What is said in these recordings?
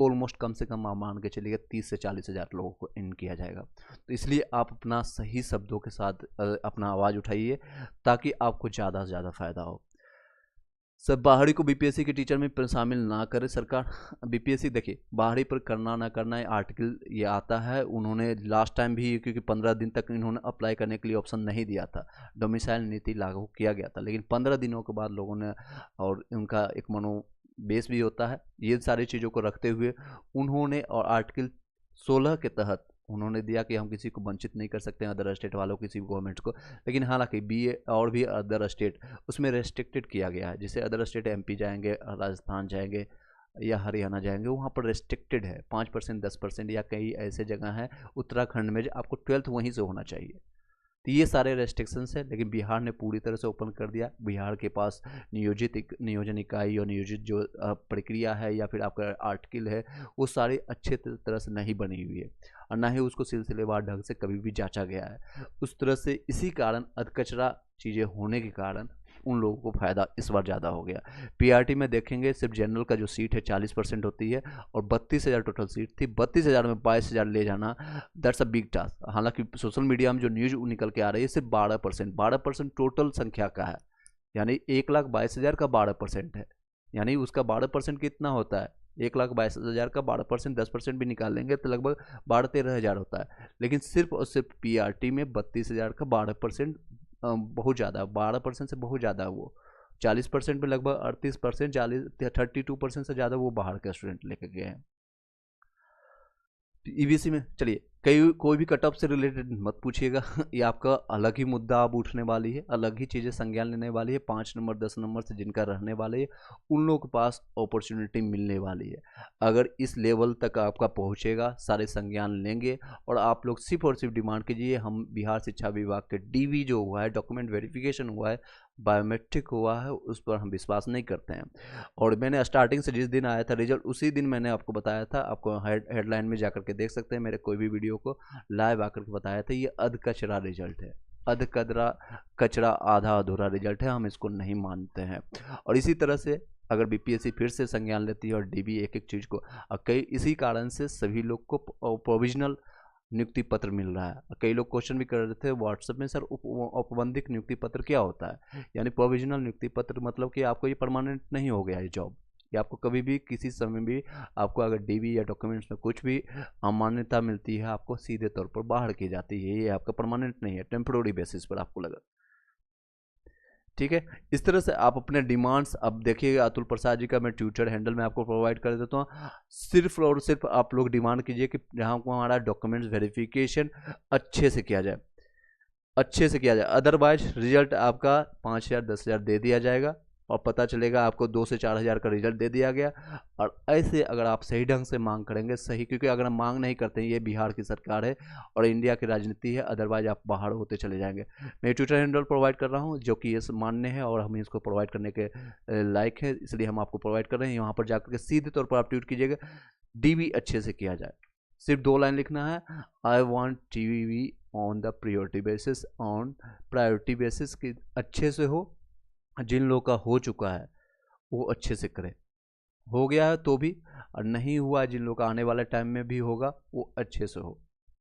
Almost कम से कम आप मान के चलिए 30 से 40 हज़ार लोगों को इन किया जाएगा। तो इसलिए आप अपना सही शब्दों के साथ अपना आवाज़ उठाइए ताकि आपको ज़्यादा से ज़्यादा फायदा हो। सब बाहरी को बीपीएससी के टीचर में शामिल ना करे सरकार। बीपीएससी देखिए बाहरी पर करना ना करना है, आर्टिकल ये आता है। उन्होंने लास्ट टाइम भी, क्योंकि 15 दिन तक इन्होंने अप्लाई करने के लिए ऑप्शन नहीं दिया था, डोमिसाइल नीति लागू किया गया था, लेकिन 15 दिनों के बाद लोगों ने, और उनका एक मनोबेस भी होता है, ये सारी चीज़ों को रखते हुए उन्होंने, और आर्टिकल 16 के तहत उन्होंने दिया कि हम किसी को वंचित नहीं कर सकते हैं, अदर स्टेट वालों किसी गवर्नमेंट को। लेकिन हालांकि बीए और भी अदर स्टेट उसमें रेस्ट्रिक्टेड किया गया है। जैसे अदर स्टेट एमपी जाएंगे, राजस्थान जाएंगे या हरियाणा जाएंगे, वहाँ पर रेस्ट्रिक्टेड है 5%, 10%, या कई ऐसे जगह हैं उत्तराखंड में आपको 12th वहीं से होना चाहिए। तो ये सारे रेस्ट्रिक्शंस है, लेकिन बिहार ने पूरी तरह से ओपन कर दिया। बिहार के पास नियोजन इकाई और नियोजित जो प्रक्रिया है या फिर आपका आर्टिकल है, वो सारी अच्छे तरह से नहीं बनी हुई है, और ना ही उसको सिलसिलेवार ढंग से कभी भी जांचा गया है उस तरह से। इसी कारण अधकचरा चीज़ें होने के कारण उन लोगों को फ़ायदा इस बार ज़्यादा हो गया। पीआरटी में देखेंगे सिर्फ जनरल का जो सीट है 40% होती है, और 32,000 टोटल सीट थी। 32,000 में 22,000 ले जाना, दैट्स अ बिग टास्क। हालांकि सोशल मीडिया में जो न्यूज़ निकल के आ रही है सिर्फ 12% टोटल संख्या का है, यानी 1,22,000 का 12% है। यानी उसका 12% कितना होता है? 1,22,000 का 12%, 10% भी निकाल लेंगे तो लगभग 12-13 हज़ार होता है। लेकिन सिर्फ और सिर्फ पीआरटी में 32,000 का 12% बहुत ज़्यादा, 12% से बहुत ज़्यादा है वो। 40% में लगभग 38%, 32% से ज़्यादा वो बाहर के स्टूडेंट लेके गए हैं। ईवीसी में चलिए कोई भी कट ऑफ से रिलेटेड मत पूछिएगा। ये आपका अलग ही मुद्दा अब उठने वाली है, अलग ही चीज़ें संज्ञान लेने वाली है। 5 नंबर 10 नंबर से जिनका रहने वाले है उन लोगों के पास अपॉर्चुनिटी मिलने वाली है। अगर इस लेवल तक आपका पहुंचेगा, सारे संज्ञान लेंगे, और आप लोग सिर्फ और सिर्फ डिमांड कीजिए हम बिहार शिक्षा विभाग के डीवी जो हुआ है, डॉक्यूमेंट वेरिफिकेशन हुआ है, बायोमेट्रिक हुआ है, उस पर हम विश्वास नहीं करते हैं। और मैंने स्टार्टिंग से जिस दिन आया था रिजल्ट, उसी दिन मैंने आपको बताया था, आपको हेडलाइन में जाकर के देख सकते हैं, मेरे कोई भी वीडियो को लाइव आकर के बताया था, ये अध कचरा रिजल्ट है। अध कचरा आधा अधूरा रिजल्ट है, हम इसको नहीं मानते हैं। और इसी तरह से अगर बीपीएससी फिर से संज्ञान लेती है और डीबी एक एक चीज़ को, कई इसी कारण से सभी लोग को प्रोविजनल नियुक्ति पत्र मिल रहा है। कई लोग क्वेश्चन भी कर रहे थे व्हाट्सएप में, सर औपबंधिक नियुक्ति पत्र क्या होता है? यानी प्रोविजनल नियुक्ति पत्र मतलब कि आपको ये परमानेंट नहीं हो गया है जॉब, या आपको कभी भी किसी समय भी आपको अगर डीवी या डॉक्यूमेंट्स में कुछ भी अमान्यता मिलती है, आपको सीधे तौर पर बाहर की जाती है, ये आपका परमानेंट नहीं है, टेम्प्रोरी बेसिस पर आपको लगा। ठीक है, इस तरह से आप अपने डिमांड्स, अब देखिएगा अतुल प्रसाद जी का मैं ट्विटर हैंडल में आपको प्रोवाइड कर देता हूँ। सिर्फ और सिर्फ आप लोग डिमांड कीजिए कि जहाँ को हमारा डॉक्यूमेंट्स वेरिफिकेशन अच्छे से किया जाए, अच्छे से किया जाए। अदरवाइज रिजल्ट आपका 5,000 10,000 दे दिया जाएगा, और पता चलेगा आपको 2 से 4 हज़ार का रिजल्ट दे दिया गया। और ऐसे अगर आप सही ढंग से मांग करेंगे, सही, क्योंकि अगर हम मांग नहीं करते हैं, ये बिहार की सरकार है और इंडिया की राजनीति है, अदरवाइज आप बाहर होते चले जाएंगे। मैं ट्विटर हैंडल प्रोवाइड कर रहा हूँ जो कि ये मान्य है और हम इसको प्रोवाइड करने के लायक है, इसलिए हम आपको प्रोवाइड कर रहे हैं। वहाँ पर जाकर के सीधे तौर पर आप ट्वीट कीजिएगा, डीवी अच्छे से किया जाए। सिर्फ 2 लाइन लिखना है, I want TV on the priority basis, on priority basis की अच्छे से हो। जिन लोगों का हो चुका है वो अच्छे से करें, हो गया है तो भी, और नहीं हुआ जिन लोगों का आने वाले टाइम में भी होगा वो अच्छे से हो,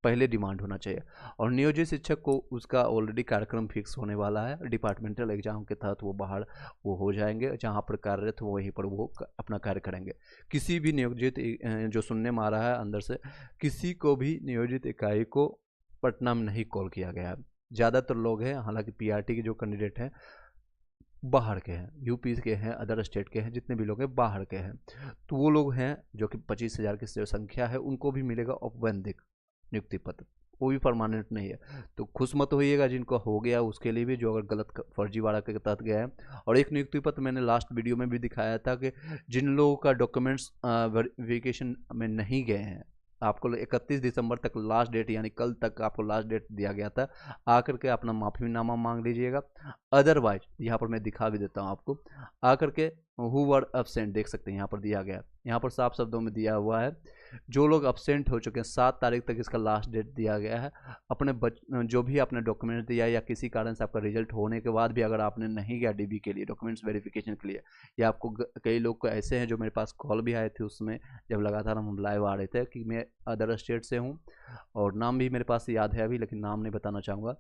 पहले डिमांड होना चाहिए। और नियोजित शिक्षक को उसका ऑलरेडी कार्यक्रम फिक्स होने वाला है, डिपार्टमेंटल एग्जाम के तहत वो बाहर वो हो जाएंगे, जहाँ पर कार्यरत हो वहीं पर वो अपना कार्य करेंगे। किसी भी नियोजित जो सुनने में आ रहा है अंदर से, किसी को भी नियोजित इकाई को पटना में नहीं कॉल किया गया है। ज़्यादातर लोग हैं, हालांकि पीआरटी के जो कैंडिडेट हैं बाहर के हैं, यूपी के हैं, अदर स्टेट के हैं, जितने भी लोग हैं बाहर के हैं, तो वो लोग हैं जो कि 25,000 की संख्या है, उनको भी मिलेगा औपबंधिक नियुक्ति पत्र, वो भी परमानेंट नहीं है। तो खुश मत होइएगा जिनको हो गया उसके लिए भी, जो अगर गलत फर्जीवाड़ा के तहत गया है। और एक नियुक्ति पत्र मैंने लास्ट वीडियो में भी दिखाया था कि जिन लोगों का डॉक्यूमेंट्स वेरिफिकेशन में नहीं गए हैं, आपको 31 दिसंबर तक लास्ट डेट, यानी कल तक आपको लास्ट डेट दिया गया था, आकर के अपना माफ़ीनामा मांग लीजिएगा। अदरवाइज यहाँ पर मैं दिखा भी देता हूँ आपको, आकर के हु वर एब्सेंट देख सकते हैं, यहाँ पर दिया गया, यहाँ पर साफ शब्दों में दिया हुआ है जो लोग अब्सेंट हो चुके हैं 7 तारीख तक इसका लास्ट डेट दिया गया है। अपने जो भी आपने डॉक्यूमेंट दिया या किसी कारण से आपका रिजल्ट होने के बाद भी अगर आपने नहीं गया डीबी के लिए डॉक्यूमेंट्स वेरिफिकेशन के लिए, या आपको कई लोग को ऐसे हैं जो मेरे पास कॉल भी आए थे उसमें जब लगातार हम लाइव आ रहे थे कि मैं अदर स्टेट से हूँ, और नाम भी मेरे पास याद है अभी लेकिन नाम नहीं बताना चाहूँगा।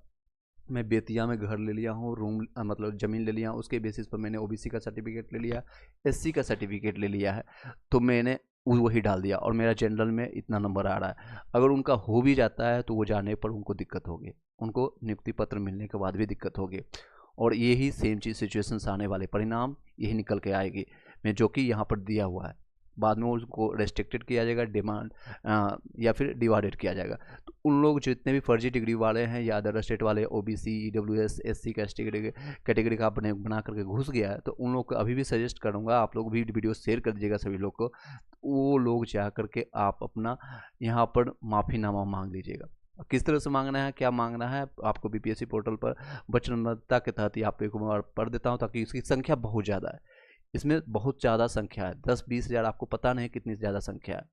मैं बेतिया में घर ले लिया हूँ, रूम मतलब ज़मीन ले लिया हूँ, उसके बेसिस पर मैंने ओबीसी का सर्टिफिकेट ले लिया, एससी का सर्टिफिकेट ले लिया है, तो मैंने वही डाल दिया और मेरा जनरल में इतना नंबर आ रहा है। अगर उनका हो भी जाता है तो वो जाने पर उनको दिक्कत होगी, उनको नियुक्ति पत्र मिलने के बाद भी दिक्कत होगी, और यही सेम चीज़ सिचुएशंस आने वाले परिणाम यही निकल के आएगी मैं जो कि यहाँ पर दिया हुआ है। बाद में उसको रेस्ट्रिक्टेड किया जाएगा, डिमांड या फिर डिवाइडेड किया जाएगा। तो उन लोग जितने भी फर्जी डिग्री वाले हैं या अदर स्टेट वाले ओबीसी ईडब्ल्यूएस एससी कैटेगरी का अपने बना करके घुस गया है, तो उन लोग को अभी भी सजेस्ट करूँगा आप लोग भी वीडियो शेयर कर दीजिएगा सभी लोग को, वो लोग जा करके आप अपना यहाँ पर माफ़ीनामा मांग लीजिएगा। किस तरह से मांगना है, क्या मांगना है, आपको बीपीएससी पोर्टल पर वचनबद्धता के तहत ही आपको एक बार पढ़ देता हूँ, ताकि इसकी संख्या बहुत ज़्यादा है, इसमें बहुत ज़्यादा संख्या है, 10-20 हज़ार, आपको पता नहीं कितनी ज़्यादा संख्या है,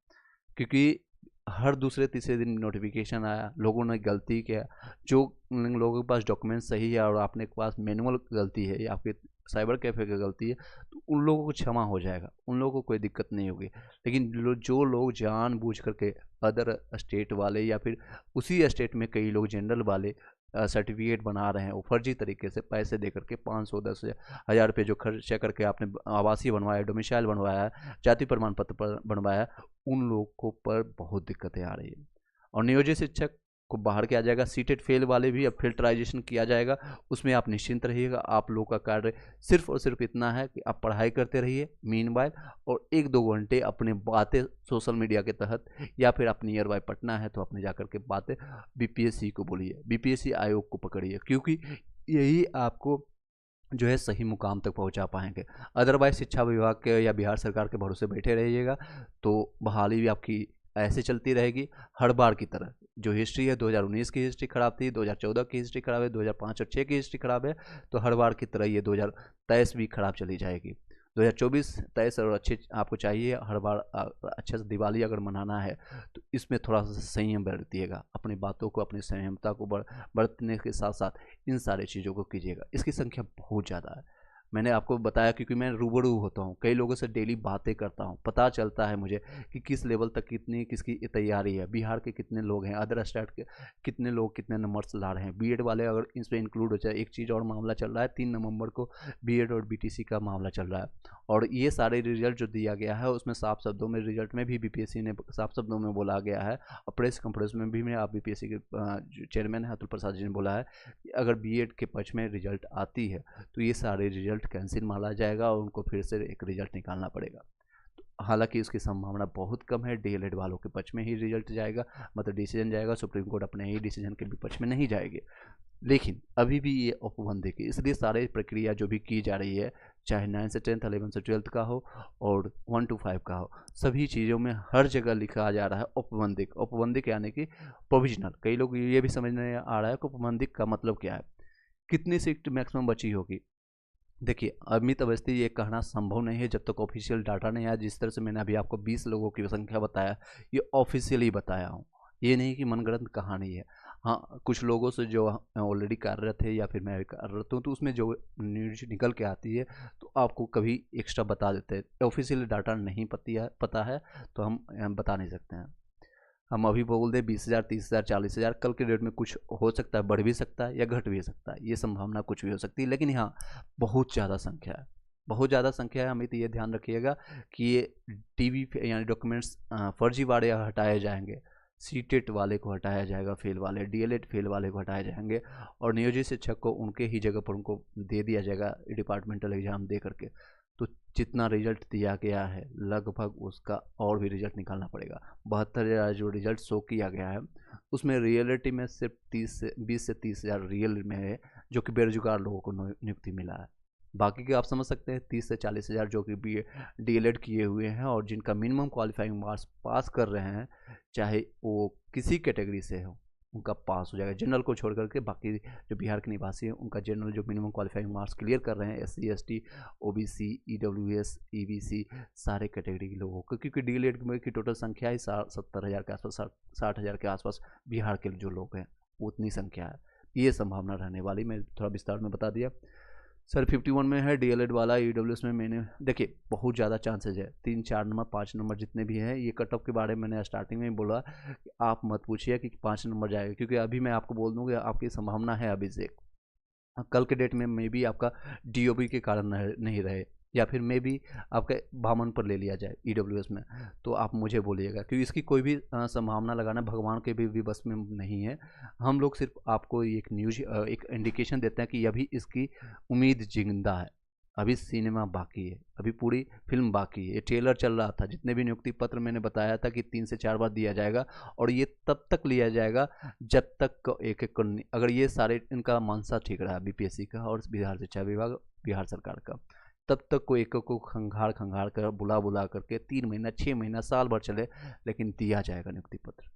क्योंकि हर दूसरे तीसरे दिन नोटिफिकेशन आया, लोगों ने गलती किया, जो लोगों के पास डॉक्यूमेंट सही है और आपने के पास मैनुअल गलती है या आपके साइबर कैफ़े की गलती है, तो उन लोगों को क्षमा हो जाएगा, उन लोगों को कोई दिक्कत नहीं होगी। लेकिन जो लोग जानबूझ करके अदर स्टेट वाले या फिर उसी स्टेट में कई लोग जनरल वाले सर्टिफिकेट बना रहे हैं, वो फर्जी तरीके से पैसे दे करके 500-10 हज़ार रुपये जो खर्चा करके आपने आवासीय बनवाया, डोमिसाइल बनवाया, जाति प्रमाण पत्र बनवाया, उन लोगों पर बहुत दिक्कतें आ रही है। और नियोजित शिक्षक को बाहर किया जाएगा, सीटेट फेल वाले भी अब फिल्टराइजेशन किया जाएगा, उसमें आप निश्चिंत रहिएगा। आप लोग का कार्य सिर्फ और सिर्फ इतना है कि आप पढ़ाई करते रहिए मीनवाइल, और 1-2 घंटे अपने बातें सोशल मीडिया के तहत या फिर आप नियर बाय पटना है तो अपने जाकर के बातें बीपीएससी को बोलिए, बीपीएससी आयोग को पकड़िए, क्योंकि यही आपको जो है सही मुकाम तक पहुंचा पाएंगे। अदरवाइज शिक्षा विभाग के या बिहार सरकार के भरोसे बैठे रहिएगा तो बहाली भी आपकी ऐसे चलती रहेगी हर बार की तरह। जो हिस्ट्री है 2019 की हिस्ट्री खराब थी, 2014 की हिस्ट्री खराब है, 2005 और 6 की हिस्ट्री खराब है, तो हर बार की तरह ये 2023 भी खराब चली जाएगी। 2024-23 और अच्छे आपको चाहिए हर बार अच्छे से दिवाली अगर मनाना है तो इसमें थोड़ा सा संयम बरतिएगा, अपनी बातों को अपनी संयमता को बरतने के साथ साथ इन सारी चीज़ों को कीजिएगा। इसकी संख्या बहुत ज़्यादा है, मैंने आपको बताया क्योंकि मैं रूबरू होता हूँ, कई लोगों से डेली बातें करता हूँ, पता चलता है मुझे कि किस लेवल तक कितनी किसकी तैयारी है, बिहार के कितने लोग हैं, अदर स्टेट के कितने लोग कितने नंबर्स ला रहे हैं, बीएड वाले अगर इसमें इंक्लूड हो जाए। एक चीज़ और मामला चल रहा है, 3 नवंबर को बीएड और बीटीसी का मामला चल रहा है, और ये सारे रिजल्ट जो दिया गया है उसमें साफ शब्दों में रिजल्ट में भी बीपीएससी ने साफ शब्दों में बोला गया है, और प्रेस कॉन्फ्रेंस में भी आप बीपीएससी के चेयरमैन है अतुल प्रसाद जी ने बोला है कि अगर बीएड के पक्ष में रिजल्ट आती है तो ये सारे रिजल्ट कैंसिल माना जाएगा और उनको फिर से एक रिजल्ट निकालना पड़ेगा। हालांकि उसकी संभावना बहुत कम है, डीएलएड वालों के पक्ष में ही रिजल्ट जाएगा, मतलब डिसीजन जाएगा, सुप्रीम कोर्ट अपने ही डिसीजन के भी पक्ष में नहीं जाएगी। लेकिन अभी भी ये औपबंधिक है, इसलिए सारी प्रक्रिया जो भी की जा रही है, चाहे 9 से 10th 11 से 12th का हो और 1 to 5 का हो, सभी चीज़ों में हर जगह लिखा जा रहा है औपबंधिक। औपबंधिक यानी कि प्रोविजनल। कई लोग ये भी समझने आ रहा है कि औपबंधिक का मतलब क्या है, कितनी सीट मैक्सिमम बची होगी। देखिए, अमित अवस्थी ये कहना संभव नहीं है जब तक ऑफिशियल डाटा नहीं आया। जिस तरह से मैंने अभी आपको 20 लोगों की संख्या बताया, ये ऑफिशियली बताया हूँ, ये नहीं कि मनगढ़ंत कहानी है। हाँ, कुछ लोगों से जो ऑलरेडी कार्यरत है या फिर मैं कार्यरत हूँ, तो उसमें जो न्यूज निकल के आती है तो आपको कभी एक्स्ट्रा बता देते हैं। ऑफिशियल डाटा नहीं पता है तो हम बता नहीं सकते हैं। हम अभी बोल दें 20,000, 30,000, 40,000, कल के डेट में कुछ हो सकता है, बढ़ भी सकता है या घट भी सकता है, ये संभावना कुछ भी हो सकती है। लेकिन हाँ, बहुत ज़्यादा संख्या है, बहुत ज़्यादा संख्या है। हमें तो ये ध्यान रखिएगा कि ये टीवी यानी डॉक्यूमेंट्स फर्जी वाले हटाए जाएंगे, सीटेट वाले को हटाया जाएगा, फेल वाले, डीएलएड फेल वाले को हटाए जाएंगे, और नियोजित शिक्षक को उनके ही जगह पर उनको दे दिया जाएगा डिपार्टमेंटल एग्ज़ाम दे करके। तो जितना रिजल्ट दिया गया है लगभग उसका और भी रिजल्ट निकालना पड़ेगा। 72,000 जो रिजल्ट शो किया गया है उसमें रियलिटी में सिर्फ 20 से 30,000 रियल में है जो कि बेरोजगार लोगों को नियुक्ति मिला है। बाकी के आप समझ सकते हैं 30 से 40,000 जो कि डीएलएड किए हुए हैं और जिनका मिनिमम क्वालिफाइंग मार्क्स पास कर रहे हैं, चाहे वो किसी कैटेगरी से हो, उनका पास हो जाएगा। जनरल को छोड़ करके बाकी जो बिहार के निवासी हैं उनका जनरल जो मिनिमम क्वालिफाइंग मार्क्स क्लियर कर रहे हैं, SC ST OBC EWS EBC सारे कैटेगरी के लोगों को, क्योंकि DL की टोटल संख्या ही 70,000 के आसपास, 60,000 के आसपास बिहार के जो लोग हैं उतनी संख्या है। ये संभावना रहने वाली, मैं थोड़ा विस्तार में बता दिया। सर 51 में है DL वाला, EWS में मैंने देखिए बहुत ज़्यादा चांसेज है, 3 4 नंबर 5 नंबर जितने भी हैं, ये कट ऑफ के बारे में मैंने स्टार्टिंग में ही बोला कि आप मत पूछिए कि 5 नंबर जाएगा, क्योंकि अभी मैं आपको बोल दूँ कि आपकी संभावना है अभी से, कल के डेट में भी आपका DOB के कारण नहीं रहे, या फिर मे भी आपका बामन पर ले लिया जाए EWS में, तो आप मुझे बोलिएगा, क्योंकि इसकी कोई भी संभावना लगाना भगवान के भी बस में नहीं है। हम लोग सिर्फ आपको एक न्यूज एक इंडिकेशन देते हैं कि अभी इसकी उम्मीद जिंदा है, अभी सिनेमा बाकी है, अभी पूरी फिल्म बाकी है। ये ट्रेलर चल रहा था, जितने भी नियुक्ति पत्र मैंने बताया था कि 3 से 4 बार दिया जाएगा, और ये तब तक लिया जाएगा जब तक एक एक अगर ये सारे इनका मानसा ठीक रहा BPSC का और बिहार शिक्षा विभाग बिहार सरकार का, तब तक को एक को खंगार कर बुला करके 3 महीना 6 महीना साल भर चले, लेकिन दिया जाएगा नियुक्ति पत्र,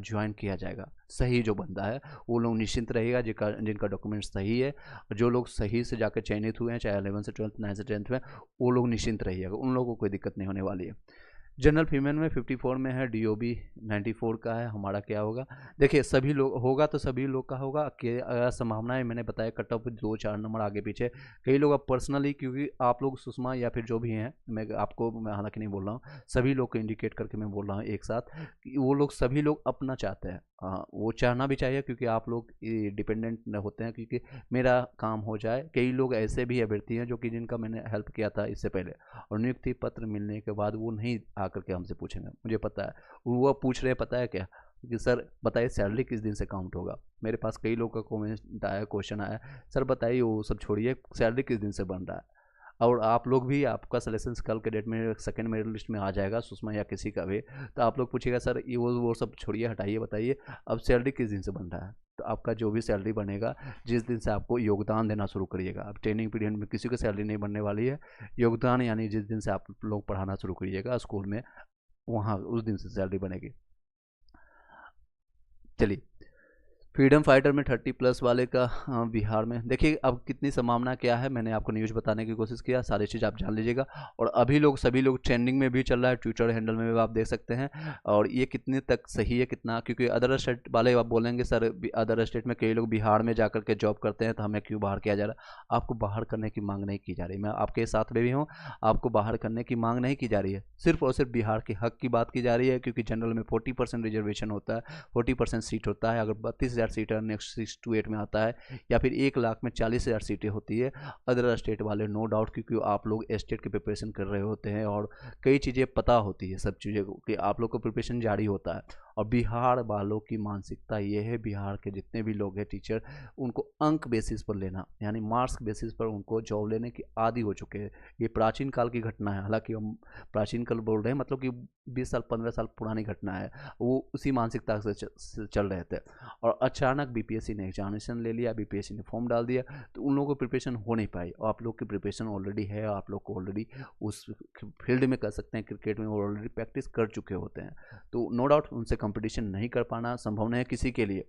ज्वाइन किया जाएगा। सही जो बंदा है वो लोग निश्चिंत रहेगा, जिनका डॉक्यूमेंट सही है, जो लोग सही से जाकर चयनित हुए हैं, चाहे 11 से 12 9 से 10th में, वो लोग निश्चिंत रहिएगा, उन लोगों को कोई दिक्कत नहीं होने वाली है। जनरल फीमेल में 54 में है, DOB 94 का है। हमारा क्या होगा, देखिए सभी लोग होगा तो सभी लोग का होगा, संभावनाएं मैंने बताया, कट ऑफ 2 4 नंबर आगे पीछे। कई लोग अब पर्सनली, क्योंकि आप लोग सुषमा या फिर जो भी हैं, मैं हालांकि नहीं बोल रहा हूँ, सभी लोग को इंडिकेट करके मैं बोल रहा हूँ एक साथ कि वो लोग सभी लोग अपना चाहते हैं। हाँ, वो चाहना भी चाहिए, क्योंकि आप लोग डिपेंडेंट होते हैं, क्योंकि मेरा काम हो जाए। कई लोग ऐसे भी अभ्यर्थी हैं जो कि जिनका मैंने हेल्प किया था इससे पहले, और नियुक्ति पत्र मिलने के बाद वो नहीं आकर के हमसे पूछेंगे, मुझे पता है वो पूछ रहे हैं, पता है क्या कि सर बताइए सैलरी किस दिन से काउंट होगा। मेरे पास कई लोग का कमेंट आया, क्वेश्चन आया, सर बताइए वो सब छोड़िए, सैलरी किस दिन से बन रहा है। और आप लोग भी, आपका सिलेक्शन कल के डेट में सेकंड मेरिट लिस्ट में आ जाएगा, सुषमा या किसी का भी, तो आप लोग पूछिएगा सर ये वो सब छोड़िए, हटाइए, बताइए अब सैलरी किस दिन से बन रहा है। तो आपका जो भी सैलरी बनेगा, जिस दिन से आपको योगदान देना शुरू करिएगा, अब ट्रेनिंग पीरियड में किसी को सैलरी नहीं बनने वाली है, योगदान यानी जिस दिन से आप लोग पढ़ाना शुरू करिएगा स्कूल में, वहाँ उस दिन से सैलरी बनेगी। चलिए, फ्रीडम फाइटर में 30+ वाले का बिहार में देखिए अब कितनी संभावना क्या है, मैंने आपको न्यूज़ बताने की कोशिश किया, सारी चीज़ आप जान लीजिएगा। और अभी लोग सभी लोग ट्रेंडिंग में भी चल रहा है, ट्विटर हैंडल में भी आप देख सकते हैं। और ये कितने तक सही है कितना, क्योंकि अदर स्टेट वाले आप बोलेंगे सर अदर स्टेट में कई लोग बिहार में जाकर के जॉब करते हैं, तो हमें क्यों बाहर किया जा रहा है। आपको बाहर करने की मांग नहीं की जा रही, मैं आपके साथ में भी हूँ, आपको बाहर करने की मांग नहीं की जा रही है, सिर्फ और सिर्फ बिहार के हक की बात की जा रही है। क्योंकि जनरल में 40% रिजर्वेशन होता है, 40% सीट होता है, अगर 32,000 सीट नेक्स्ट 6 to 8 में आता है, या फिर 1 लाख में 40,000 सीटें होती है। अदर स्टेट वाले नो डाउट, क्योंकि आप लोग स्टेट की प्रिपरेशन कर रहे होते हैं और कई चीज़ें पता होती है, सब चीज़ें कि आप लोग को प्रिपरेशन जारी होता है। और बिहार वालों की मानसिकता ये है, बिहार के जितने भी लोग हैं टीचर, उनको अंक बेसिस पर लेना, यानी मार्क्स बेसिस पर उनको जॉब लेने की आदी हो चुके हैं। ये प्राचीन काल की घटना है, हालांकि हम प्राचीन काल बोल रहे हैं, मतलब कि 20 साल 15 साल पुरानी घटना है, वो उसी मानसिकता से चल रहे थे। और अचानक BPSC ने एग्जामिनेशन ले लिया, BPSC ने फॉर्म डाल दिया, तो उन लोगों को प्रिपरेशन हो नहीं पाई। और आप लोग की प्रिपरेशन ऑलरेडी है, आप लोग को ऑलरेडी उस फील्ड में कर सकते हैं, क्रिकेट में ऑलरेडी प्रैक्टिस कर चुके होते हैं, तो नो डाउट उनसे कंपटीशन नहीं कर पाना संभव नहीं है किसी के लिए,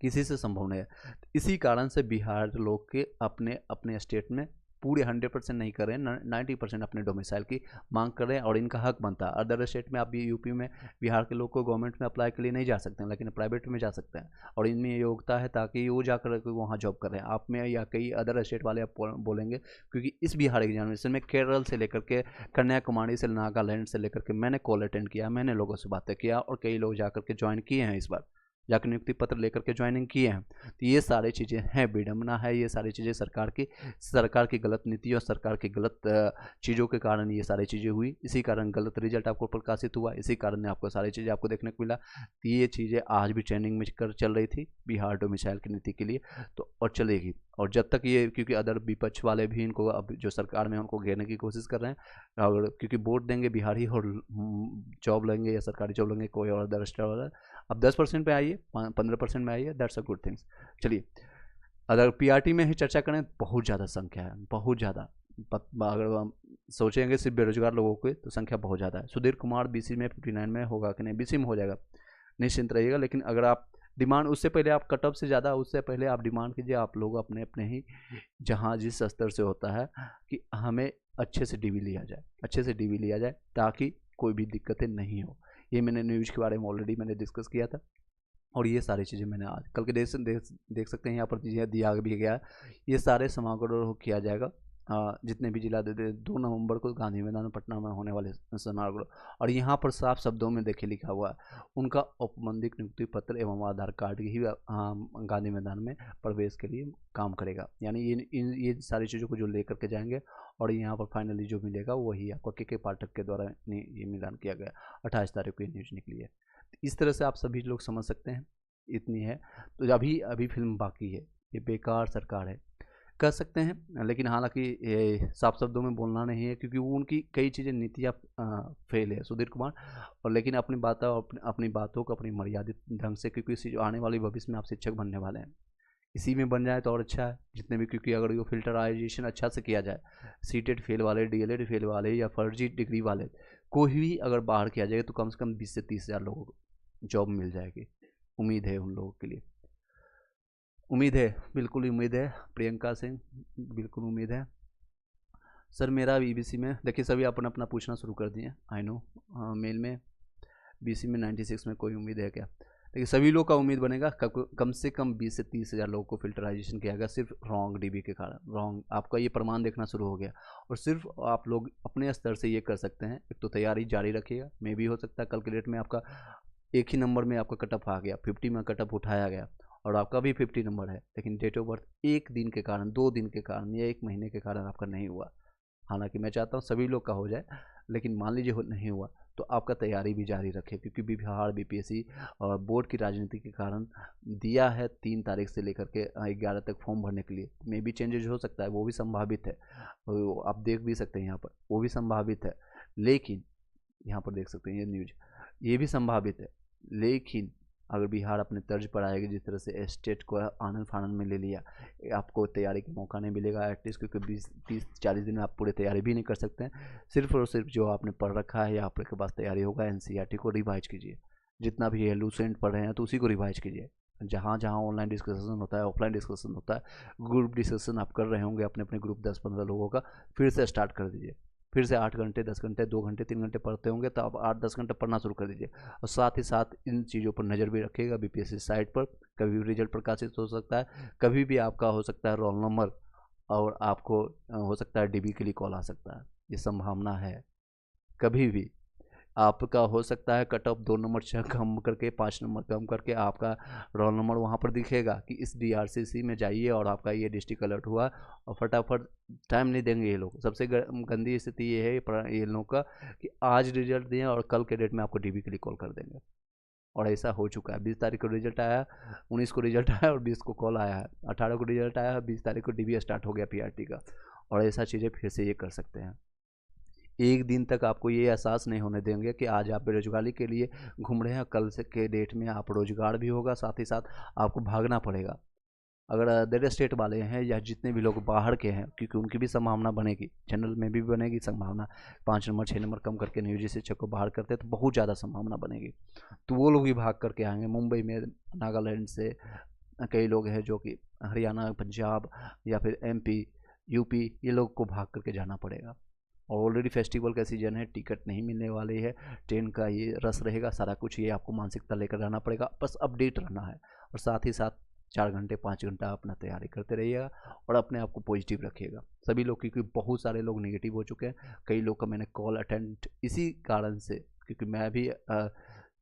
किसी से संभव नहीं है। इसी कारण से बिहार लोग के अपने अपने स्टेट में पूरे 100% नहीं कर रहे हैं, 90% अपने डोमिसाइल की मांग कर रहे हैं, और इनका हक बनता है। अदर स्टेट में आप भी यूपी में बिहार के लोग को गवर्नमेंट में अप्लाई के लिए नहीं जा सकते हैं, लेकिन प्राइवेट में जा सकते हैं, और इनमें योग्यता है ताकि वो जाकर वहाँ जॉब कर रहे हैं। आप में या कई अदर स्टेट वाले आप बोलेंगे, क्योंकि इस बिहार एग्जामिनेशन में केरल से लेकर के कन्याकुमारी से नागालैंड से लेकर के मैंने कॉल अटेंड किया, मैंने लोगों से बातें किया, और कई लोग जाकर के ज्वाइन किए हैं, इस बार जाकर नियुक्ति पत्र लेकर के ज्वाइनिंग किए हैं। तो ये सारी चीज़ें हैं, विडम्बना है, ये सारी चीज़ें सरकार की गलत नीति और सरकार की गलत चीज़ों के कारण ये सारी चीज़ें हुई, इसी कारण गलत रिजल्ट आपको प्रकाशित हुआ, इसी कारण आपको सारी चीज़ें आपको देखने को मिला। तो ये चीज़ें आज भी ट्रेंडिंग में चल रही थी बिहार डोमिसाइल की नीति के लिए, तो और चलेगी। और जब तक ये, क्योंकि अदर विपक्ष वाले भी इनको अब जो सरकार में उनको घेरने की कोशिश कर रहे हैं, और क्योंकि वोट देंगे बिहार ही और जॉब लेंगे या सरकारी जॉब लेंगे कोई और अदर स्टेट वाला, अब 10% पे आइए, 15% में आइए, दैट्स अ गुड थिंग्स। चलिए, अगर PRT में ही चर्चा करें, बहुत ज़्यादा संख्या है, बहुत ज़्यादा। अगर हम सोचेंगे सिर्फ बेरोजगार लोगों के, तो संख्या बहुत ज़्यादा है। सुधीर कुमार BC में 59 में होगा कि नहीं, BC में हो जाएगा, निश्चिंत रहिएगा। लेकिन अगर आप डिमांड उससे पहले आप कट ऑफ से ज़्यादा, उससे पहले आप डिमांड कीजिए आप लोग अपने अपने ही जहाँ जिस स्तर से होता है कि हमें अच्छे से डीवी लिया जाए, अच्छे से डीवी लिया जाए ताकि कोई भी दिक्कतें नहीं हो। ये मैंने न्यूज़ के बारे में ऑलरेडी मैंने डिस्कस किया था और ये सारी चीज़ें मैंने आज कल के देख सकते हैं यहाँ पर चीज़ें दिया भी गया है। ये सारे समारोह किया जाएगा जितने भी जिला 2 नवंबर को गांधी मैदान पटना में होने वाले समारोह। और यहाँ पर साफ शब्दों में देखिए लिखा हुआ है उनका औपबंधिक नियुक्ति पत्र एवं आधार कार्ड ही गांधी मैदान में प्रवेश के लिए काम करेगा। यानी ये सारी चीज़ों को जो लेकर के जाएंगे और यहाँ पर फाइनली जो मिलेगा वही आपको के पाठक के द्वारा ये मिलान किया गया। 28 तारीख को ये न्यूज़ निकली है। इस तरह से आप सभी लोग समझ सकते हैं। इतनी है तो अभी फिल्म बाकी है, ये बेकार सरकार है कह सकते हैं। लेकिन हालांकि ये साफ शब्दों में बोलना नहीं है क्योंकि वो उनकी कई चीज़ें नीतियाँ फेल है सुधीर कुमार। और लेकिन अपनी बातों को अपनी मर्यादित ढंग से, क्योंकि इसी जो आने वाले भविष्य में आप शिक्षक बनने वाले हैं, इसी में बन जाए तो और अच्छा है जितने भी। क्योंकि अगर ये फिल्टराइजेशन अच्छा से किया जाए, सीटेट फेल वाले, डीएलएड फेल वाले या फर्जी डिग्री वाले कोई भी अगर बाहर किया जाए तो कम से कम 20 से 30 हज़ार लोगों को जॉब मिल जाएगी। उम्मीद है उन लोगों के लिए, उम्मीद है, बिल्कुल उम्मीद है। प्रियंका सिंह, बिल्कुल उम्मीद है सर। मेरा बीबीसी में देखिए सभी अपना अपना पूछना शुरू कर दिए। आई नो मेल में बीसी में 96 में कोई उम्मीद है क्या? देखिए सभी लोग का उम्मीद बनेगा। कम से कम 20 से 30 हज़ार लोगों को फिल्टराइजेशन किया गया सिर्फ रॉन्ग डीबी के कारण। रॉन्ग आपका ये प्रमाण देखना शुरू हो गया और सिर्फ आप लोग अपने स्तर से ये कर सकते हैं। एक तो तैयारी जारी रखिएगा, मे भी हो सकता है कल के डेट में आपका एक ही नंबर में आपका कटअप आ गया, 50 में कटअप उठाया गया और आपका भी 50 नंबर है, लेकिन डेट ऑफ बर्थ एक दिन के कारण, 2 दिन के कारण या 1 महीने के कारण आपका नहीं हुआ। हालांकि मैं चाहता हूँ सभी लोग का हो जाए, लेकिन मान लीजिए नहीं हुआ तो आपका तैयारी भी जारी रखें। क्योंकि बिहार बीपीएससी और बोर्ड की राजनीति के कारण दिया है 3 तारीख से लेकर के 11 तक फॉर्म भरने के लिए। मे भी चेंजेज हो सकता है, वो भी संभावित है, आप देख भी सकते हैं यहाँ पर, वो भी संभावित है। लेकिन यहाँ पर देख सकते हैं ये न्यूज, ये भी संभावित है। लेकिन अगर बिहार अपने तर्ज पर आएगी, जिस तरह से स्टेट को आनंद फानंद में ले लिया, आपको तैयारी का मौका नहीं मिलेगा एटलीस्ट, क्योंकि 20-30-40 दिन में आप पूरे तैयारी भी नहीं कर सकते हैं। सिर्फ और सिर्फ जो आपने पढ़ रखा है या आपके पास तैयारी होगा, एनसीईआरटी को रिवाइज कीजिए। जितना भी है लूसेंट पढ़ रहे हैं तो उसी को रिवाइज कीजिए। जहाँ जहाँ ऑनलाइन डिस्कशन होता है, ऑफलाइन डिस्कशन होता है, ग्रुप डिस्कशन आप कर रहे होंगे अपने अपने ग्रुप 10-15 लोगों का, फिर से स्टार्ट कर दीजिए। फिर से 8 घंटे, 10 घंटे, 2 घंटे, 3 घंटे पढ़ते होंगे तो आप 8-10 घंटे पढ़ना शुरू कर दीजिए। और साथ ही साथ इन चीज़ों पर नज़र भी रखिएगा। बीपीएससी साइट पर कभी भी रिजल्ट प्रकाशित हो सकता है, कभी भी आपका हो सकता है रोल नंबर और आपको हो सकता है डीबी के लिए कॉल आ सकता है। ये संभावना है, कभी भी आपका हो सकता है कट ऑफ 2 नंबर कम करके 5 नंबर कम करके आपका रोल नंबर वहाँ पर दिखेगा कि इस डीआरसीसी में जाइए और आपका ये डिस्ट्रिक्ट अलर्ट हुआ, और फटाफट टाइम नहीं देंगे ये लोग। सबसे गंदी स्थिति ये है ये लोगों का कि आज रिजल्ट दें और कल के डेट में आपको डीबी के लिए कॉल कर देंगे। और ऐसा हो चुका है। 20 तारीख को रिजल्ट आया, 19 को रिजल्ट आया और 20 को कॉल आया है, 18 को रिजल्ट आया, 20 तारीख को डीबी स्टार्ट हो गया पीआरटी का। और ऐसा चीज़ें फिर से ये कर सकते हैं। एक दिन तक आपको ये एहसास नहीं होने देंगे कि आज आप बेरोजगारी के लिए घूम रहे हैं, कल से के डेट में आप रोजगार भी होगा, साथ ही साथ आपको भागना पड़ेगा। अगर अदर स्टेट वाले हैं या जितने भी लोग बाहर के हैं, क्योंकि उनकी भी संभावना बनेगी, जनरल में भी बनेगी संभावना, 5 नंबर 6 नंबर कम करके नियोजित शिक्षक को बाहर करते हैं तो बहुत ज़्यादा संभावना बनेगी। तो वो लोग भी भाग करके आएंगे। मुंबई में नागालैंड से कई लोग हैं जो कि हरियाणा, पंजाब या फिर एमपी, यूपी, ये लोग को भाग करके जाना पड़ेगा। और ऑलरेडी फेस्टिवल का सीजन है, टिकट नहीं मिलने वाली है, ट्रेन का ये रस रहेगा, सारा कुछ ये आपको मानसिकता लेकर रहना पड़ेगा। बस अपडेट रहना है और साथ ही साथ 4 घंटे 5 घंटा अपना तैयारी करते रहिएगा और अपने आप को पॉजिटिव रखिएगा सभी लोग। क्योंकि बहुत सारे लोग नेगेटिव हो चुके हैं, कई लोग का मैंने कॉल अटेंड इसी कारण से, क्योंकि मैं भी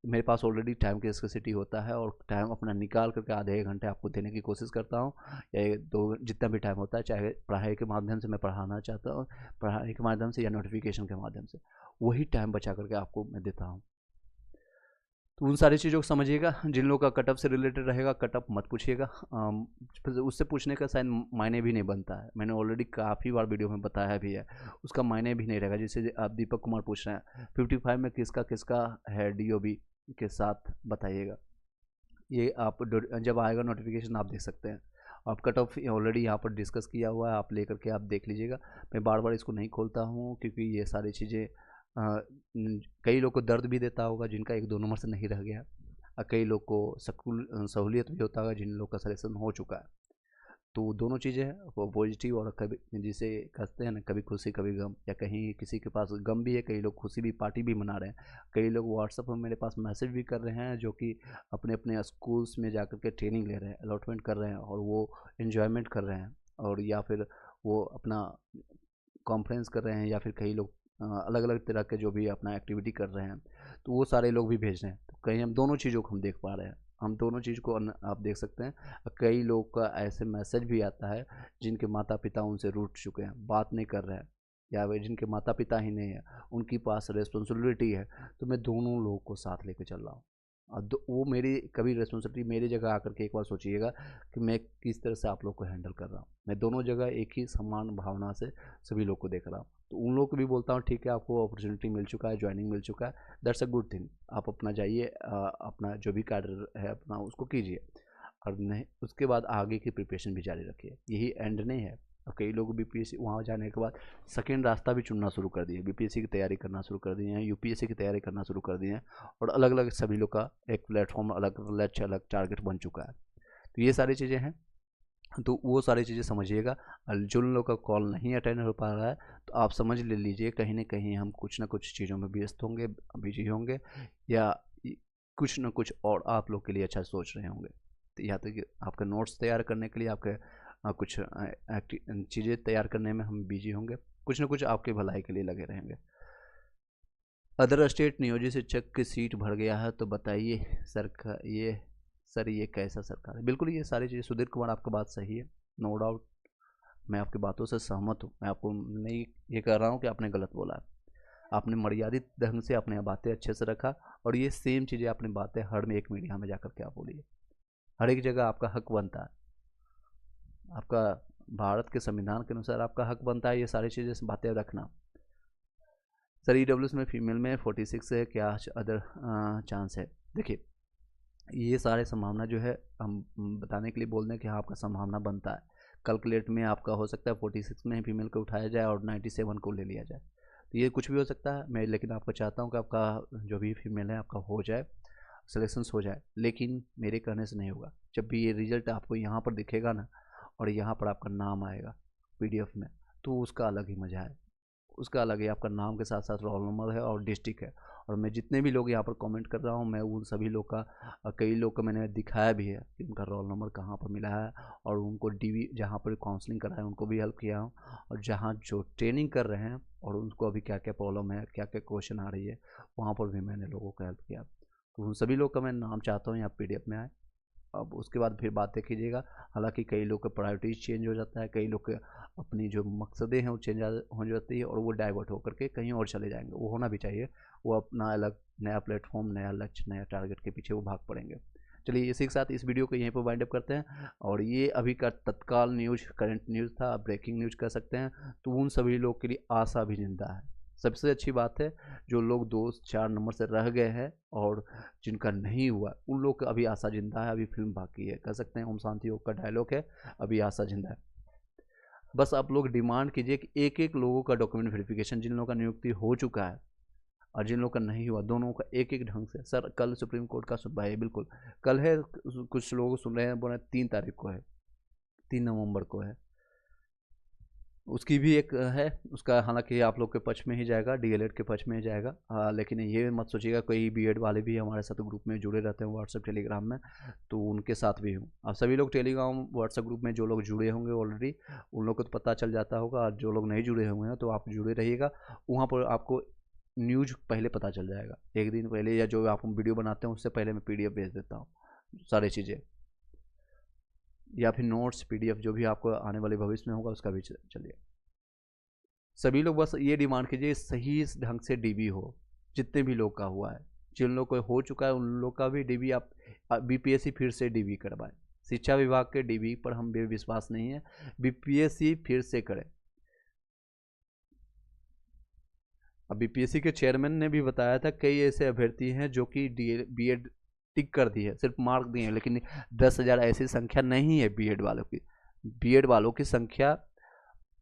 मेरे पास ऑलरेडी टाइम की स्कैसिटी होता है और टाइम अपना निकाल करके आधे 1 घंटे आपको देने की कोशिश करता हूँ, या 2 जितना भी टाइम होता है, चाहे पढ़ाई के माध्यम से मैं पढ़ाना चाहता हूँ, पढ़ाई के माध्यम से या नोटिफिकेशन के माध्यम से, वही टाइम बचा करके आपको मैं देता हूँ। तो उन सारी चीज़ों को समझिएगा। जिन लोगों का कटअप से रिलेटेड रहेगा, कटअप मत पूछिएगा, उससे पूछने का शायद मायने भी नहीं बनता है। मैंने ऑलरेडी काफ़ी बार वीडियो में बताया भी है, उसका मायने भी नहीं रहेगा। जैसे आप दीपक कुमार पूछ रहे हैं 55 में किसका किसका है डीओबी के साथ बताइएगा। ये आप जब आएगा नोटिफिकेशन आप देख सकते हैं। आप कट ऑफ ऑलरेडी यहाँ पर डिस्कस किया हुआ है, आप लेकर के आप देख लीजिएगा। मैं बार बार इसको नहीं खोलता हूँ क्योंकि ये सारी चीज़ें कई लोग को दर्द भी देता होगा जिनका 1-2 नंबर से नहीं रह गया। कई लोग को सहूलियत भी होता है जिन लोग का सिलेक्शन हो चुका है। तो दोनों चीज़ें हैं, वो पॉजिटिव और कभी जिसे कहते हैं ना, कभी खुशी कभी गम, या कहीं किसी के पास गम भी है, कई लोग खुशी भी पार्टी भी मना रहे हैं। कई लोग व्हाट्सएप पर मेरे पास मैसेज भी कर रहे हैं जो कि अपने अपने स्कूल्स में जाकर के ट्रेनिंग ले रहे हैं, अलॉटमेंट कर रहे हैं और वो इन्जॉयमेंट कर रहे हैं, और या फिर वो अपना कॉन्फ्रेंस कर रहे हैं, या फिर कई लोग अलग अलग तरह के जो भी अपना एक्टिविटी कर रहे हैं, तो वो सारे लोग भी भेज रहे हैं। तो कहीं हम दोनों चीज़ों को हम देख पा रहे हैं, हम दोनों चीज़ को आप देख सकते हैं। कई लोग का ऐसे मैसेज भी आता है जिनके माता पिता उनसे रूठ चुके हैं, बात नहीं कर रहे हैं, या वे जिनके माता पिता ही नहीं है, उनके पास रिस्पॉन्सिबिलिटी है, तो मैं दोनों लोगों को साथ लेके चल रहा हूँ। और वो मेरी कभी रिस्पॉन्सिबिलिटी मेरी जगह आकर के एक बार सोचिएगा कि मैं किस तरह से आप लोग को हैंडल कर रहा हूँ। मैं दोनों जगह एक ही समान भावना से सभी लोग को देख रहा हूँ। तो उन लोग को भी बोलता हूँ ठीक है, आपको अपॉर्चुनिटी मिल चुका है, ज्वाइनिंग मिल चुका है, दैट्स अ गुड थिंग। आप अपना जाइए, अपना जो भी कार्य है अपना उसको कीजिए, और नहीं उसके बाद आगे की प्रिपरेशन भी जारी रखिए, यही एंड नहीं है। और कई लोग बीपीएससी वहाँ जाने के बाद सेकेंड रास्ता भी चुनना शुरू कर दिए, बीपीएससी की तैयारी करना शुरू कर दिए हैं, यूपीएससी की तैयारी करना शुरू कर दिए हैं, और अलग अलग सभी लोग का एक प्लेटफॉर्म, अलग लक्ष्य, अलग टारगेट बन चुका है। तो ये सारी चीज़ें हैं, तो वो सारी चीज़ें समझिएगा। जिन लोग का कॉल नहीं अटेंड हो पा रहा है तो आप समझ ले लीजिए कहीं ना कहीं हम कुछ ना कुछ चीज़ों में व्यस्त होंगे, बिजी होंगे, या कुछ ना कुछ और आप लोग के लिए अच्छा सोच रहे होंगे। तो यहाँ तक कि आपका नोट्स तैयार करने के लिए, आपके कुछ चीज़ें तैयार करने में हम बिजी होंगे, कुछ ना कुछ आपके भलाई के लिए लगे रहेंगे। अदर स्टेट नियोजित शिक्षक की सीट भर गया है तो बताइए सरकार, ये कैसा सरकार है। बिल्कुल ये सारी चीज़ें, सुधीर कुमार आपका बात सही है, नो डाउट, मैं आपकी बातों से सहमत हूँ। मैं आपको नहीं ये कह रहा हूँ कि आपने गलत बोला है, आपने मर्यादित ढंग से अपने बातें अच्छे से रखा, और ये सेम चीज़ें अपनी बातें हर में एक मीडिया में जाकर के आप बोलिए, हर एक जगह आपका हक बनता है, आपका भारत के संविधान के अनुसार आपका हक बनता है ये सारी चीज़ें बातें रखना। सर EWS में फीमेल में 46 है, क्या अदर चांस है? देखिए ये सारे संभावना जो है हम बताने के लिए बोल दें कि हाँ आपका संभावना बनता है, कैलकुलेट में आपका हो सकता है 46 में फीमेल को उठाया जाए और 97 को ले लिया जाए, तो ये कुछ भी हो सकता है। मैं लेकिन आपको चाहता हूँ कि आपका जो भी फीमेल है आपका हो जाए, सिलेक्शंस हो जाए, लेकिन मेरे कहने से नहीं होगा। जब भी ये रिजल्ट आपको यहाँ पर दिखेगा ना, और यहाँ पर आपका नाम आएगा PDF में, तो उसका अलग ही मज़ा है, उसका अलग ही आपका नाम के साथ साथ रोल नंबर है और डिस्ट्रिक्ट है। और मैं जितने भी लोग यहाँ पर कमेंट कर रहा हूँ, मैं उन सभी लोग का, कई लोग का मैंने दिखाया भी है कि उनका रोल नंबर कहाँ पर मिला है, और उनको DV जहाँ पर काउंसलिंग कर रहा है उनको भी हेल्प किया हूँ, और जहाँ जो ट्रेनिंग कर रहे हैं और उनको अभी क्या क्या प्रॉब्लम है, क्या क्या क्वेश्चन आ रही है, वहाँ पर भी मैंने लोगों को हेल्प किया। तो उन सभी लोग का मैं नाम चाहता हूँ यहाँ PDF में आए। अब उसके बाद फिर बातें कीजिएगा। हालांकि कई लोग का प्रायोरिटीज चेंज हो जाता है, कई लोग के अपनी जो मकसदें हैं वो चेंज हो जाती है, और वो डाइवर्ट होकर के कहीं और चले जाएंगे। वो होना भी चाहिए, वो अपना अलग नया प्लेटफॉर्म, नया लक्ष्य, नया टारगेट के पीछे वो भाग पड़ेंगे। चलिए इसी के साथ इस वीडियो को यहीं पर वाइंड अप करते हैं। और ये अभी का तत्काल न्यूज़, करंट न्यूज़ था, ब्रेकिंग न्यूज़ कह सकते हैं। तो उन सभी लोग के लिए आशा भी जिंदा है। सबसे अच्छी बात है जो लोग 2-4 नंबर से रह गए हैं और जिनका नहीं हुआ, उन लोग का अभी आशा जिंदा है, अभी फिल्म बाकी है, कह सकते हैं ओम शांति योग का डायलॉग है, अभी आशा जिंदा है। बस आप लोग डिमांड कीजिए कि एक एक लोगों का डॉक्यूमेंट वेरिफिकेशन, जिन लोगों का नियुक्ति हो चुका है और जिन लोगों का नहीं हुआ, दोनों का एक एक ढंग से। सर कल सुप्रीम कोर्ट का सुनवाई है, बिल्कुल कल है, कुछ लोग सुन रहे हैं बोल रहे हैं 3 तारीख को है, 3 नवंबर को है, उसकी भी एक है, उसका हालांकि आप लोग के पक्ष में ही जाएगा, DLED के पक्ष में ही जाएगा। लेकिन ये मत सोचिएगा कोई BEd वाले भी हमारे साथ ग्रुप में जुड़े रहते हैं व्हाट्सएप टेलीग्राम में, तो उनके साथ भी हूँ। आप सभी लोग टेलीग्राम व्हाट्सएप ग्रुप में जो लोग जुड़े होंगे ऑलरेडी, उन लोग को तो पता चल जाता होगा, और जो लोग नहीं जुड़े हुए हैं तो आप जुड़े रहिएगा। वहाँ पर आपको न्यूज़ पहले पता चल जाएगा, एक दिन पहले, या जो आप वीडियो बनाते हैं उससे पहले मैं PDF भेज देता हूँ सारी चीज़ें, या फिर नोट्स PDF जो भी आपको आने वाले भविष्य में होगा उसका भी चलिए। सभी लोग बस ये डिमांड कीजिए सही ढंग से DB हो, जितने भी लोग का हुआ है, जिन लोग को हो चुका है उन लोग का भी DB आप BPSC फिर से DB करवाएं। शिक्षा विभाग के DB पर हम विश्वास नहीं है, BPSC फिर से करें। अब BPSC के चेयरमैन ने भी बताया था कई ऐसे अभ्यर्थी हैं जो कि BEd टिक कर दी है, सिर्फ मार्क दिए हैं, लेकिन 10,000 ऐसी संख्या नहीं है BEd वालों की। BEd वालों की संख्या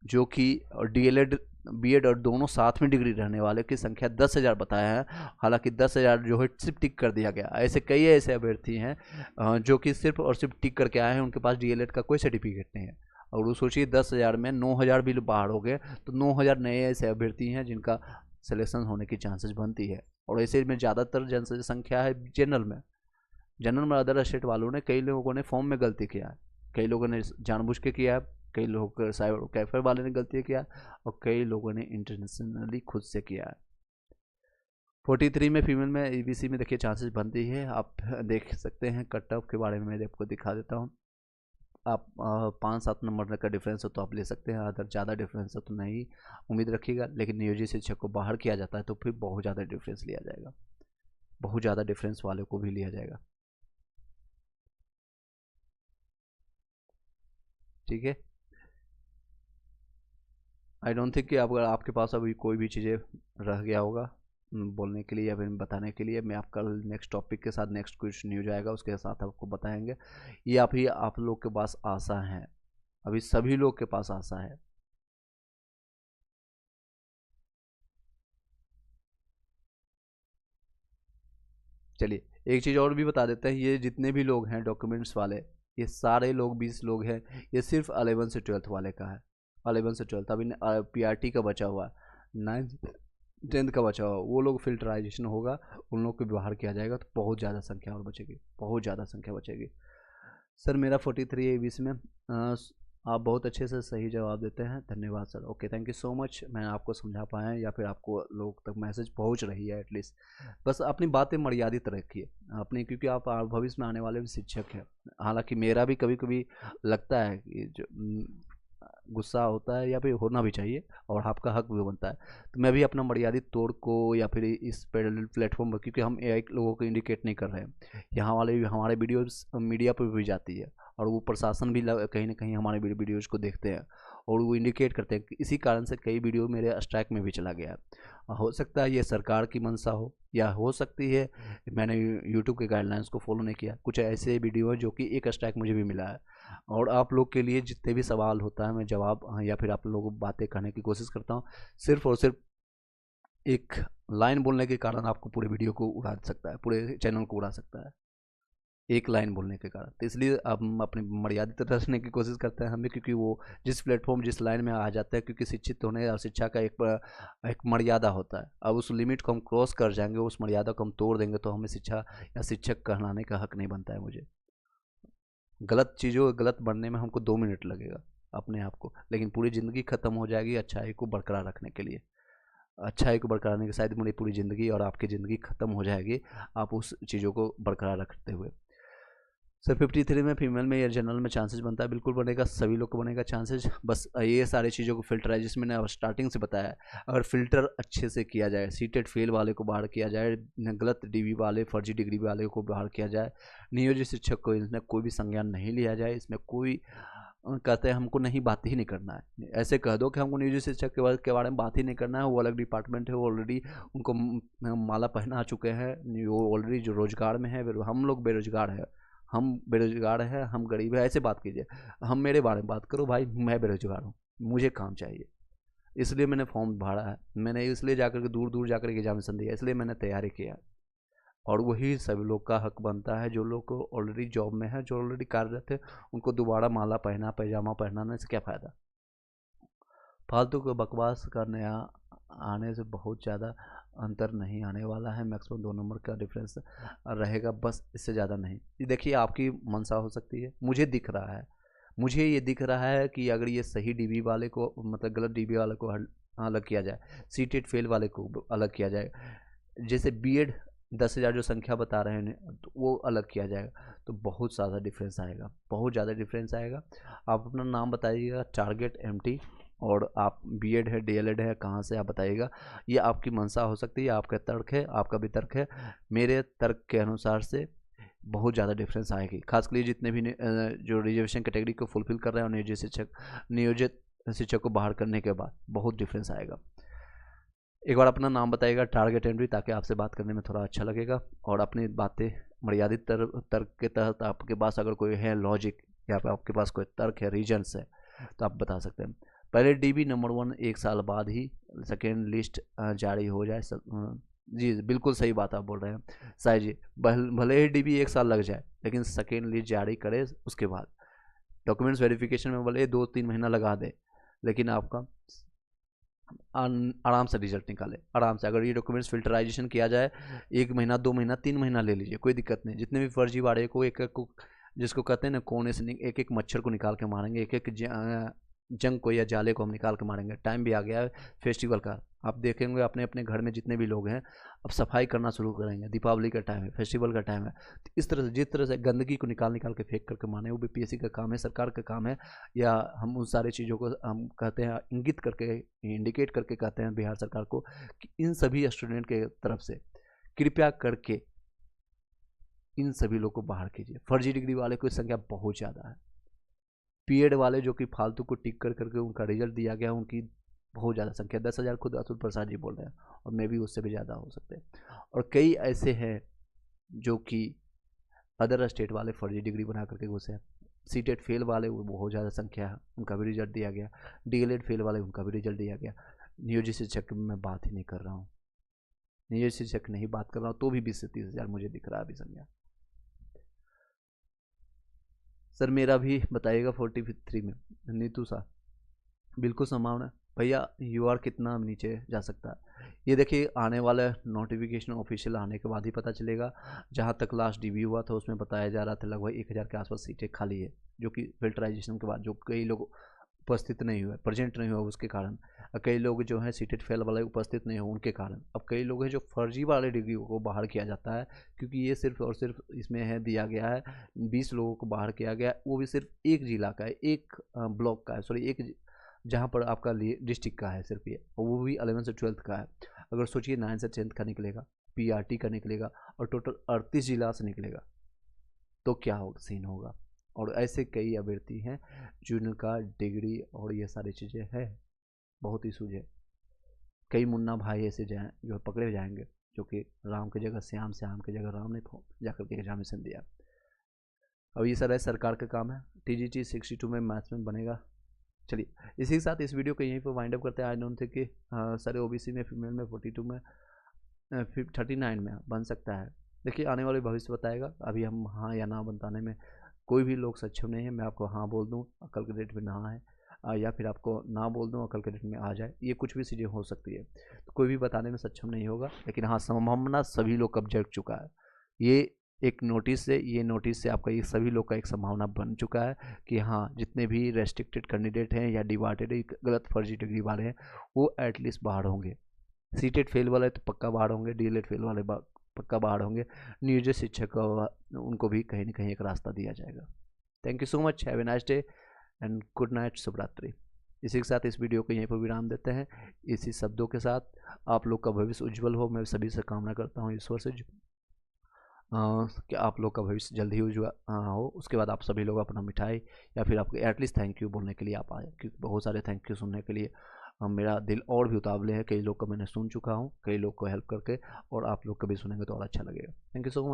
जो कि DLED बीएड और दोनों साथ में डिग्री रहने वाले की संख्या 10,000 बताया है। हालांकि 10,000 जो है सिर्फ टिक कर दिया गया। ऐसे कई ऐसे अभ्यर्थी हैं जो कि सिर्फ और सिर्फ टिक करके आए हैं, उनके पास डीएलएड का कोई सर्टिफिकेट नहीं है। और वो सोचिए 10,000 में 9,000 भी बाहर हो गए, तो 9,000 नए ऐसे अभ्यर्थी हैं जिनका सिलेक्शन होने की चांसेस बनती है। और ऐसे में ज़्यादातर जनसंख्या है जनरल में। जनरल में अदर स्टेट वालों ने, कई लोगों ने फॉर्म में गलती किया है, कई लोगों ने जानबूझ के किया है, कई लोग साइबर कैफे वाले ने गलती किया और कई लोगों ने इंटरनेशनली खुद से किया है। 43 में फीमेल में ईबीसी में देखिए चांसेस बनती है। आप देख सकते हैं कट ऑफ के बारे में मैं आपको दिखा देता हूँ। आप 5-7 नंबर का डिफरेंस हो तो आप ले सकते हैं, अगर ज़्यादा डिफरेंस हो तो नहीं उम्मीद रखिएगा। लेकिन नियोजित शिक्षक को बाहर किया जाता है तो फिर बहुत ज़्यादा डिफरेंस लिया जाएगा, बहुत ज़्यादा डिफरेंस वाले को भी लिया जाएगा। ठीक है, आई डोंट थिंक कि अगर आपके पास अभी कोई भी चीज़ें रह गया होगा बोलने के लिए या फिर बताने के लिए। मैं आपका नेक्स्ट टॉपिक के साथ नेक्स्ट कुछ न्यूज आएगा उसके साथ आपको बताएंगे। ये आप लोग के पास आशा है, अभी सभी लोग के पास आशा है। चलिए एक चीज़ और भी बता देते हैं, ये जितने भी लोग हैं डॉक्यूमेंट्स वाले, ये सारे लोग 20 लोग हैं, ये सिर्फ 11 से 12th वाले का है। 11 से 12th अभी पीआरटी का बचा हुआ है, 9th 10th का बचा हुआ, वो लोग फिल्टराइजेशन होगा, उन लोग को बाहर किया जाएगा तो बहुत ज़्यादा संख्या और बचेगी, बहुत ज़्यादा संख्या बचेगी। सर मेरा 43 है 20 में। आप बहुत अच्छे से सही जवाब देते हैं, धन्यवाद sir. Okay thank you so much. मैं आपको समझा पाया या फिर आपको लोग तक मैसेज पहुंच रही है एटलीस्ट। बस अपनी बातें मर्यादित रखिए अपनी, क्योंकि आप भविष्य में आने वाले भी शिक्षक हैं। हालांकि मेरा भी कभी कभी लगता है कि जो गुस्सा होता है या फिर होना भी चाहिए और आपका हक भी बनता है, तो मैं भी अपना मर्यादित तौर को या फिर इस प्लेटफॉर्म पर, क्योंकि हम एक लोगों को इंडिकेट नहीं कर रहे हैं, यहाँ वाले भी हमारे वीडियोस मीडिया पर भी जाती है और वो प्रशासन भी कहीं ना कहीं हमारे वीडियोज़ को देखते हैं और वो इंडिकेट करते हैं। इसी कारण से कई वीडियो मेरे स्ट्राइक में भी चला गया है। हो सकता है ये सरकार की मंशा हो या हो सकती है मैंने यूट्यूब के गाइडलाइंस को फॉलो नहीं किया। कुछ ऐसे वीडियो हैं जो कि एक स्ट्राइक मुझे भी मिला है। और आप लोग के लिए जितने भी सवाल होता है मैं जवाब या फिर आप लोगों को बातें करने की कोशिश करता हूँ। सिर्फ और सिर्फ एक लाइन बोलने के कारण आपको पूरे वीडियो को उड़ा सकता है, पूरे चैनल को उड़ा सकता है, एक लाइन बोलने के कारण। तो इसलिए हम अपनी मर्यादित रखने की कोशिश करते हैं हमें, क्योंकि वो जिस प्लेटफॉर्म जिस लाइन में आ जाता है, क्योंकि शिक्षित होने और शिक्षा का एक मर्यादा होता है। अब उस लिमिट को हम क्रॉस कर जाएंगे, उस मर्यादा को हम तोड़ देंगे तो हमें शिक्षा या शिक्षक कहलाने का हक नहीं बनता है। मुझे गलत चीज़ों गलत बनने में हमको 2 मिनट लगेगा अपने आप को, लेकिन पूरी ज़िंदगी ख़त्म हो जाएगी अच्छाई को बरकरार रखने के लिए। अच्छाई को बरकरार रखने के शायद मेरी पूरी ज़िंदगी और आपकी ज़िंदगी ख़त्म हो जाएगी आप उस चीज़ों को बरकरार रखते हुए। सर 53 में फीमेल में या जनरल में चांसेस बनता है, बिल्कुल बनेगा, सभी लोग को बनेगा चांसेस। बस ये सारी चीज़ों को फिल्टर है, जिसमें मैंने स्टार्टिंग से बताया। अगर फिल्टर अच्छे से किया जाए, सीटेड फेल वाले को बाहर किया जाए, गलत डीवी वाले फर्जी डिग्री वाले को बाहर किया जाए, नियोजित शिक्षक को इसमें कोई भी संज्ञान नहीं लिया जाए, इसमें कोई कहते हैं हमको नहीं बात ही नहीं करना है, ऐसे कह दो कि हमको नियोजित शिक्षक के बारे में बात ही नहीं करना है, वो अलग डिपार्टमेंट है, वो ऑलरेडी उनको माला पहना चुके हैं, वो ऑलरेडी जो रोजगार में है, हम लोग बेरोजगार है, हम बेरोजगार हैं, हम गरीब है, ऐसे बात कीजिए। हम मेरे बारे में बात करो भाई, मैं बेरोजगार हूँ, मुझे काम चाहिए, इसलिए मैंने फॉर्म भरा है, मैंने इसलिए जाकर के दूर दूर जाकर के एग्जामिनेशन दिया, इसलिए मैंने तैयारी किया। और वही सभी लोग का हक बनता है, जो लोग को ऑलरेडी जॉब में है, जो ऑलरेडी कार्यरत है, उनको दोबारा माला पहना पैजामा पहनाने से क्या फ़ायदा। फालतू को बकवास करने आने से बहुत ज़्यादा अंतर नहीं आने वाला है, मैक्सिमम 2 नंबर का डिफरेंस रहेगा, बस इससे ज़्यादा नहीं। ये देखिए आपकी मंशा हो सकती है, मुझे दिख रहा है, मुझे ये दिख रहा है कि अगर ये सही डीबी वाले को मतलब गलत डीबी वाले को अलग किया जाए, सीटेड फेल वाले को अलग किया जाए, जैसे बीएड 10,000 जो संख्या बता रहे हैं तो वो अलग किया जाएगा तो बहुत ज़्यादा डिफरेंस आएगा, बहुत ज़्यादा डिफरेंस आएगा। आप अपना नाम बताइएगा, टारगेट एमटी, और आप बीएड है डीएलएड है कहाँ से आप बताइएगा। ये आपकी मंशा हो सकती है, आपका तर्क है, आपका भी तर्क है। मेरे तर्क के अनुसार से बहुत ज़्यादा डिफरेंस आएगी, खासकर जितने भी जो रिजर्वेशन कैटेगरी को फुलफिल कर रहे हैं और नियोजित शिक्षक को बाहर करने के बाद बहुत डिफरेंस आएगा। एक बार अपना नाम बताइएगा, टारगेट एंट्री, ताकि आपसे बात करने में थोड़ा अच्छा लगेगा। और अपनी बातें मर्यादित तर्क के तहत आपके पास अगर कोई है लॉजिक या फिर आपके पास कोई तर्क है, रीजन्स है, तो आप बता सकते हैं। पहले DB नंबर 1 1 साल बाद ही सेकेंड लिस्ट जारी हो जाए। जी बिल्कुल सही बात आप बोल रहे हैं साई जी। भले ही DB 1 साल लग जाए, लेकिन सेकेंड लिस्ट जारी करे उसके बाद। डॉक्यूमेंट्स वेरिफिकेशन में भले 2-3 महीना लगा दे, लेकिन आपका आराम से रिजल्ट निकाले, आराम से। अगर ये डॉक्यूमेंट्स फिल्टराइजेशन किया जाए 1 महीना 2 महीना 3 महीना ले लीजिए, कोई दिक्कत नहीं। जितने भी फर्जीवाड़े को एक एक को, जिसको कहते हैं ना, कोने से एक एक मच्छर को निकाल के मारेंगे, एक एक जंग को या जाले को हम निकाल के मारेंगे। टाइम भी आ गया है फेस्टिवल का। आप देखेंगे अपने अपने घर में जितने भी लोग हैं अब सफाई करना शुरू करेंगे। दीपावली का टाइम है, फेस्टिवल का टाइम है। तो इस तरह से जिस तरह से गंदगी को निकाल निकाल के फेंक करके माने, वो BPSC का काम है, सरकार का काम है। या हम उन सारी चीज़ों को हम कहते हैं, इंगित करके इंडिकेट करके कहते हैं बिहार सरकार को कि इन सभी स्टूडेंट के तरफ से कृपया करके इन सभी लोग को बाहर कीजिए। फर्जी डिग्री वाले की संख्या बहुत ज़्यादा है। पीएड वाले जो कि फालतू को टिक कर करके उनका रिजल्ट दिया गया, उनकी बहुत ज़्यादा संख्या, 10,000 खुद अतुल प्रसाद जी बोल रहे हैं, और मे भी उससे भी ज़्यादा हो सकते हैं। और कई ऐसे हैं जो कि अदर स्टेट वाले फर्जी डिग्री बना करके घुसे हैं। सीटेट फेल वाले वो बहुत ज़्यादा संख्या है, उनका भी रिजल्ट दिया गया। DLED फेल वाले उनका भी रिजल्ट दिया गया। नियोजित शिक्षक की मैं बात ही नहीं कर रहा हूँ, नियोजित शिक्षक नहीं बात कर रहा हूँ, तो भी 20 से 30 हज़ार मुझे दिख रहा है अभी संख्या। सर मेरा भी बताइएगा 43 में। नीतू सा बिल्कुल संभावना भैया, UR कितना नीचे जा सकता है ये देखिए आने वाला नोटिफिकेशन ऑफिशियल आने के बाद ही पता चलेगा। जहाँ तक लास्ट DB हुआ था उसमें बताया जा रहा था लगभग 1000 के आसपास सीटें खाली है, जो कि फिल्टराइजेशन के बाद जो कई लोग उपस्थित नहीं हुए, प्रेजेंट नहीं हुआ उसके कारण। कई लोग जो हैं सीटेट फेल वाले उपस्थित नहीं हुए उनके कारण। अब कई लोग हैं जो फर्जी वाले डिग्री को बाहर किया जाता है, क्योंकि ये सिर्फ और सिर्फ इसमें है दिया गया है 20 लोगों को बाहर किया गया, वो भी सिर्फ एक जिला का है, एक ब्लॉक का है, सॉरी एक जहाँ पर आपका डिस्ट्रिक्ट का है सिर्फ ये, और वो भी 11 से 12th का है। अगर सोचिए 9 से 10th का निकलेगा, PRT का निकलेगा, और टोटल 38 जिला से निकलेगा, तो क्या होगा, सीन होगा। और ऐसे कई अभ्यर्थी हैं जिनका डिग्री और ये सारी चीज़ें हैं, बहुत इशूज है। कई मुन्ना भाई ऐसे जाए जो पकड़े जाएंगे, जो कि राम की जगह श्याम, श्याम की जगह राम ने जाकर के एग्जामिनेशन दिया। अब ये सर है सरकार का काम है। TGT 62 में मैथ्स में बनेगा। चलिए इसी के साथ इस वीडियो को यहीं पर वाइंड अप करते हैं। आई डोंट थिंक कि सर OBC में, फीमेल में 42 में, 39 में बन सकता है। देखिए आने वाले भविष्य बताएगा। अभी हम हाँ या ना बताने में कोई भी लोग सक्षम नहीं है। मैं आपको हाँ बोल दूँ अकल के डेट में ना है, या फिर आपको ना बोल दूँ अकल के डेट में आ जाए, ये कुछ भी चीज़ें हो सकती है। तो कोई भी बताने में सक्षम नहीं होगा, लेकिन हाँ संभावना सभी लोग कब जग चुका है। ये एक नोटिस से, ये नोटिस से आपका ये सभी लोग का एक संभावना बन चुका है कि हाँ जितने भी रेस्ट्रिक्टेड कैंडिडेट हैं या डिवार्टेड गलत फर्जी डिग्री वाले हैं वो एटलीस्ट बाहर होंगे। सीटेट फेल वाले तो पक्का बाहर होंगे, DLED फेल वाले पक्का बाहर होंगे। नियोजित शिक्षक उनको भी कहीं ना कहीं एक रास्ता दिया जाएगा। Thank you so much, have a nice day and good night, शुभ रात्रि। इसी के साथ इस वीडियो को यहीं पर विराम देते हैं। इसी शब्दों के साथ आप लोग का भविष्य उज्जवल हो, मैं सभी से कामना करता हूँ ईश्वर से कि आप लोग का भविष्य जल्दी ही उज्जवल हो। उसके बाद आप सभी लोग अपना मिठाई या फिर आपको एटलीस्ट थैंक यू बोलने के लिए आप आए, क्योंकि बहुत सारे थैंक यू सुनने के लिए मेरा दिल और भी उतावले है। कई लोग का मैंने सुन चुका हूँ, कई लोग को हेल्प करके, और आप लोग कभी सुनेंगे तो और अच्छा लगेगा। Thank you so much.